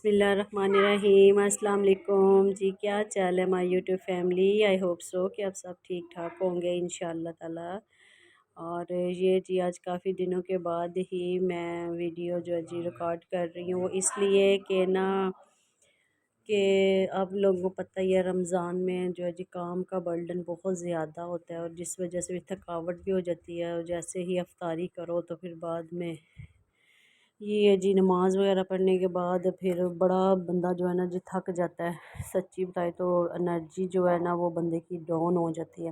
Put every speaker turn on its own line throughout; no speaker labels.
बिस्मिल्लाहिर्रहमानिर्रहीम अस्सलाम वालेकुम जी। क्या चाल है my YouTube family. I hope so कि आप सब ठीक ठाक होंगे इंशाअल्लाह ताला। और ये जी आज काफ़ी दिनों के बाद ही मैं वीडियो जो है जी रिकॉर्ड कर रही हूँ, इसलिए कि ना कि आप लोगों को पता ही है रमज़ान में जो है जी काम का बर्डन बहुत ज़्यादा होता है और जिस वजह से भी थकावट भी हो जाती है। और जैसे ही अफ्तारी करो तो फिर बाद में ये जी नमाज़ वगैरह पढ़ने के बाद फिर बड़ा बंदा जो है ना जी थक जाता है। सच्ची बताए तो एनर्जी जो है ना वो बंदे की डाउन हो जाती है।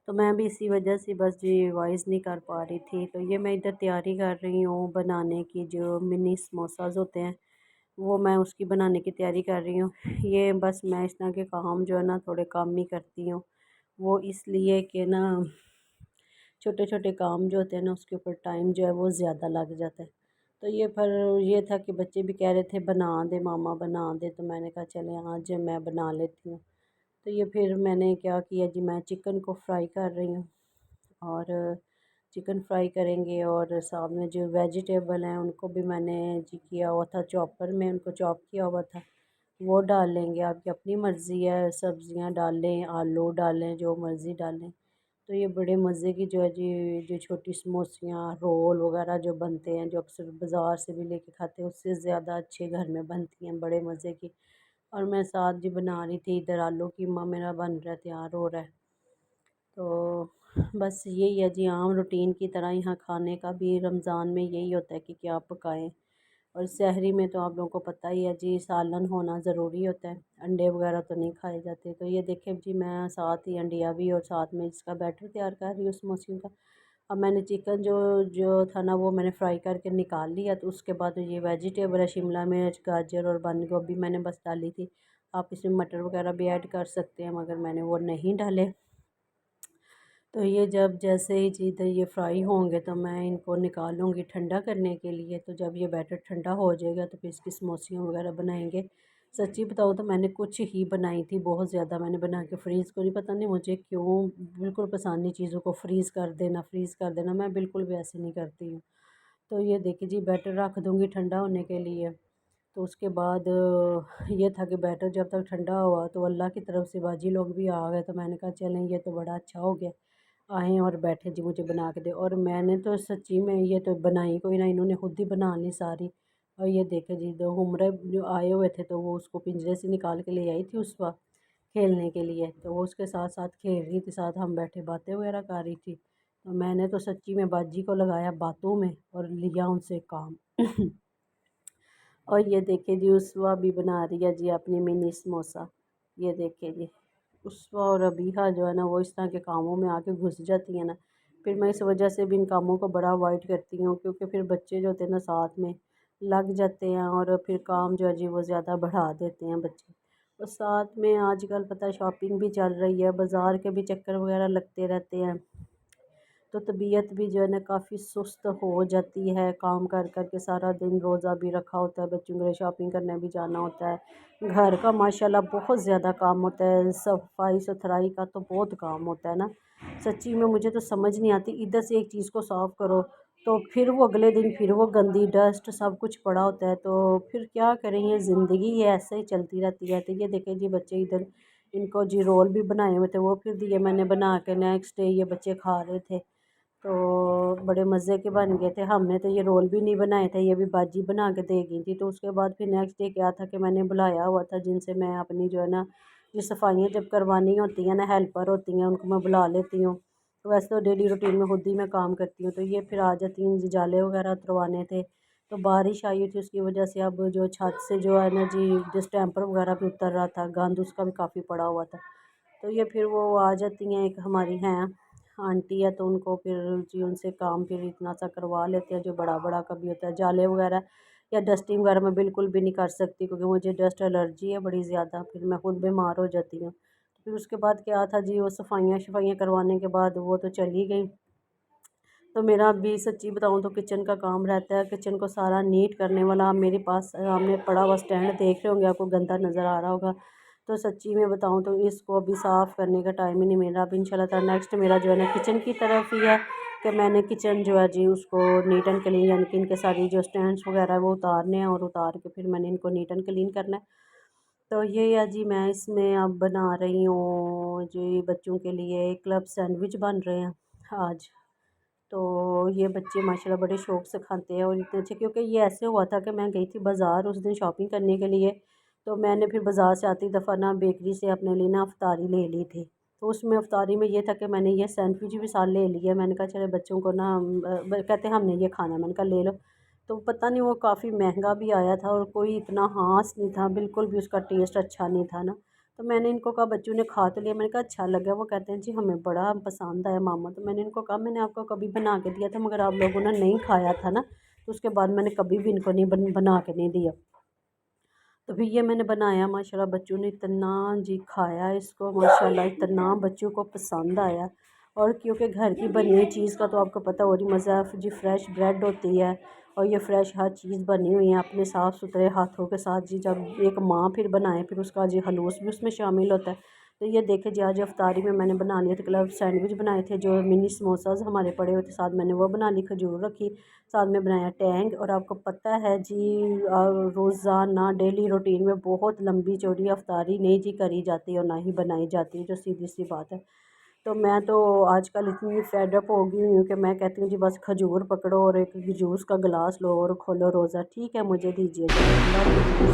तो मैं भी इसी वजह से बस जी वॉइस नहीं कर पा रही थी। तो ये मैं इधर तैयारी कर रही हूँ बनाने की, जो मिनी समोसाज होते हैं वो मैं उसकी बनाने की तैयारी कर रही हूँ। ये बस मैं इस तरह के काम जो है ना थोड़े कम ही करती हूँ, वो इसलिए कि ना छोटे छोटे काम जो होते हैं ना उसके ऊपर टाइम जो है वो ज़्यादा लग जाता है। तो ये पर ये था कि बच्चे भी कह रहे थे बना दे मामा बना दे, तो मैंने कहा चले आज मैं बना लेती हूँ। तो ये फिर मैंने क्या किया जी, मैं चिकन को फ्राई कर रही हूँ और चिकन फ्राई करेंगे और साथ में जो वेजिटेबल हैं उनको भी मैंने जी किया हुआ था, चॉपर में उनको चॉप किया हुआ था, वो डाल लेंगे। आपकी अपनी मर्ज़ी है, सब्ज़ियाँ डालें आलू डालें जो मर्ज़ी डालें। तो ये बड़े मज़े की जो है जी जो छोटी समोसियाँ रोल वगैरह जो बनते हैं, जो अक्सर बाज़ार से भी लेके खाते हैं, उससे ज़्यादा अच्छे घर में बनती हैं, बड़े मज़े की। और मैं साथ जी बना रही थी, इधर आलू कीमा मेरा बन रहा है, तैयार हो रहा है। तो बस यही है जी, आम रूटीन की तरह यहाँ खाने का भी रमज़ान में यही होता है कि क्या पकाएं। और सहरी में तो आप लोगों को पता ही है जी सालन होना ज़रूरी होता है, अंडे वगैरह तो नहीं खाए जाते। तो ये देखें जी मैं साथ ही अंडिया भी और साथ में इसका बैटर तैयार कर रही हूँ समोसियों का। अब मैंने चिकन जो जो था ना वो मैंने फ्राई करके निकाल लिया। तो उसके बाद ये वेजिटेबल है, शिमला मिर्च गाजर और बंद गोभी मैंने बस डाली थी। आप इसमें मटर वगैरह भी ऐड कर सकते हैं, मगर मैंने वो नहीं डाले। तो ये जब जैसे ही चीज़ें ये फ्राई होंगे तो मैं इनको निकालूंगी ठंडा करने के लिए। तो जब ये बैटर ठंडा हो जाएगा तो फिर इसकी समोसियाँ वगैरह बनाएंगे। सच्ची बताऊँ तो मैंने कुछ ही बनाई थी, बहुत ज़्यादा मैंने बना के फ्रीज़ को नहीं, पता नहीं मुझे क्यों बिल्कुल पसंद नहीं चीज़ों को फ्रीज़ कर देना, मैं बिल्कुल भी ऐसे नहीं करती हूँ। तो ये देखिए जी बैटर रख दूँगी ठंडा होने के लिए। तो उसके बाद ये था कि बैटर जब तक ठंडा हुआ तो अल्लाह की तरफ से बाजी लोग भी आ गए। तो मैंने कहा चलें ये तो बड़ा अच्छा हो गया, आए और बैठे जी मुझे बना के दे। और मैंने तो सच्ची में ये तो बनाई कोई ना, इन्होंने खुद ही बना ली सारी। और ये देखे जी दो हुमरे जो आए हुए थे तो वो उसको पिंजरे से निकाल के ले आई थी उस वक्त खेलने के लिए। तो वो उसके साथ साथ खेल रही थी, साथ हम बैठे बातें वगैरह कर रही थी। तो मैंने तो सच्ची में बाजी को लगाया बातों में और लिया उनसे काम। और ये देखिए जी उसवा भी बना रही है जी अपनी मिनी समोसा। ये देखिए जी उसवा और अबीहा जो है ना वो इस तरह के कामों में आके घुस जाती है ना, फिर मैं इस वजह से भी इन कामों को बड़ा अवॉइड करती हूँ, क्योंकि फिर बच्चे जो होते हैं ना साथ में लग जाते हैं और फिर काम जो है जी वो ज़्यादा बढ़ा देते हैं बच्चे। और साथ में आजकल पता है शॉपिंग भी चल रही है, बाज़ार के भी चक्कर वगैरह लगते रहते हैं। तो तबीयत भी जो है ना काफ़ी सुस्त हो जाती है, काम कर कर के सारा दिन रोज़ा भी रखा होता है, बच्चों के लिए शॉपिंग करने भी जाना होता है, घर का माशाल्लाह बहुत ज़्यादा काम होता है, सफाई सुथराई का तो बहुत काम होता है ना। सच्ची में मुझे तो समझ नहीं आती, इधर से एक चीज़ को साफ़ करो तो फिर वो अगले दिन फिर वो गंदी डस्ट सब कुछ पड़ा होता है। तो फिर क्या करें, ये ज़िंदगी है ऐसे ही चलती रहती है। तो ये देखें जी बच्चे इधर इनको जी रोल भी बनाए हुए थे, वो फिर दिए मैंने बना के, नेक्स्ट डे ये बच्चे खा रहे थे तो बड़े मज़े के बन गए थे। हमने तो ये रोल भी नहीं बनाए थे, ये भी बाजी बना के दे गई थी। तो उसके बाद फिर नेक्स्ट डे क्या था कि मैंने बुलाया हुआ था जिनसे मैं अपनी जो है ना ये सफाइयाँ जब करवानी होती हैं ना, हेल्पर होती हैं उनको मैं बुला लेती हूँ। तो वैसे तो डेली रूटीन में खुद ही मैं काम करती हूँ। तो ये फिर आ जाती हैं जी, जाले वगैरह उतरवाने थे। तो बारिश आई थी उसकी वजह से अब जो छत से जो है ना जी जो स्टैम्पर वगैरह भी उतर रहा था, गंद उसका भी काफ़ी पड़ा हुआ था। तो ये फिर वो आ जाती हैं, एक हमारी हैं आंटी है, तो उनको फिर जी उनसे काम फिर इतना सा करवा लेते हैं जो बड़ा बड़ा कभी होता है। जाले वगैरह या डस्टिंग वगैरह मैं बिल्कुल भी नहीं कर सकती, क्योंकि मुझे डस्ट एलर्जी है बड़ी ज़्यादा, फिर मैं खुद बीमार हो जाती हूँ। फिर उसके बाद क्या था जी, वो सफाइयाँ शफाइयाँ करवाने के बाद वो तो चली गई। तो मेरा अभी सच्ची बताऊँ तो किचन का काम रहता है, किचन को सारा नीट करने वाला। मेरे पास सामने पड़ा हुआ स्टैंड देख रहे होंगे, आपको गंदा नज़र आ रहा होगा। तो सच्ची में बताऊँ तो इसको अभी साफ़ करने का टाइम ही नहीं मिल रहा। अब इंशाल्लाह ताला नेक्स्ट मेरा जो है ना किचन की तरफ ही है। कि मैंने किचन जो है जी उसको नीट एंड क्लीन, यानी कि इनके सारी जो स्टैंड्स वगैरह वो उतारने हैं और उतार के फिर मैंने इनको नीट एंड क्लीन करना है। तो ये है जी, मैं इसमें अब बना रही हूँ जी बच्चों के लिए क्लब सैंडविच बन रहे हैं आज। तो ये बच्चे माशाल्लाह बड़े शौक़ से खाते हैं और इतने अच्छे, क्योंकि ये ऐसे हुआ था कि मैं गई थी बाज़ार उस दिन शॉपिंग करने के लिए। तो मैंने फिर बाज़ार से आती दफ़ा ना बेकरी से अपने लिए ना अफ्तारी ले ली थी। तो उसमें अफ्तारी में ये था कि मैंने ये सैंडविच भी साथ ले लिया। मैंने कहा चलो बच्चों को ना कहते हमने ये खाना है, मैंने कहा ले लो। तो पता नहीं वो काफ़ी महंगा भी आया था और कोई इतना ख़ास नहीं था, बिल्कुल भी उसका टेस्ट अच्छा नहीं था ना। तो मैंने इनको कहा, बच्चों ने खा तो लिया, मैंने कहा अच्छा लगा। वो कहते हैं जी हमें बड़ा पसंद आया मामा। तो मैंने इनको कहा मैंने आपको कभी बना के दिया था मगर आप लोगों ने नहीं खाया था ना। तो उसके बाद मैंने कभी भी इनको नहीं बना के नहीं दिया। तो फिर ये मैंने बनाया, माशाल्लाह बच्चों ने इतना जी खाया इसको, माशाल्लाह इतना बच्चों को पसंद आया। और क्योंकि घर की बनी हुई चीज़ का तो आपको पता और ही मज़ा है जी, फ्रेश ब्रेड होती है और ये फ्रेश हर चीज़ बनी हुई है अपने साफ़ सुथरे हाथों के साथ जी। जब एक माँ फिर बनाए फिर उसका जी हलूस भी उसमें शामिल होता है। तो ये देखे जी, आज अफ्तारी में मैंने बना लिए थे क्लब सैंडविच बनाए थे, जो मिनी समोसाज हमारे पड़े हुए थे साथ मैंने वो बना ली, खजूर रखी, साथ में बनाया टैंग। और आपको पता है जी रोज़ाना डेली रूटीन में बहुत लंबी चौड़ी अफ्तारी नहीं जी करी जाती और ना ही बनाई जाती, जो सीधी सी बात है। तो मैं तो आजकल इतनी फेड अप हो गई हूँ कि मैं कहती हूँ जी बस खजूर पकड़ो और एक जूस का गिलास लो और खोलो रोज़ा। ठीक है, मुझे दीजिए जी।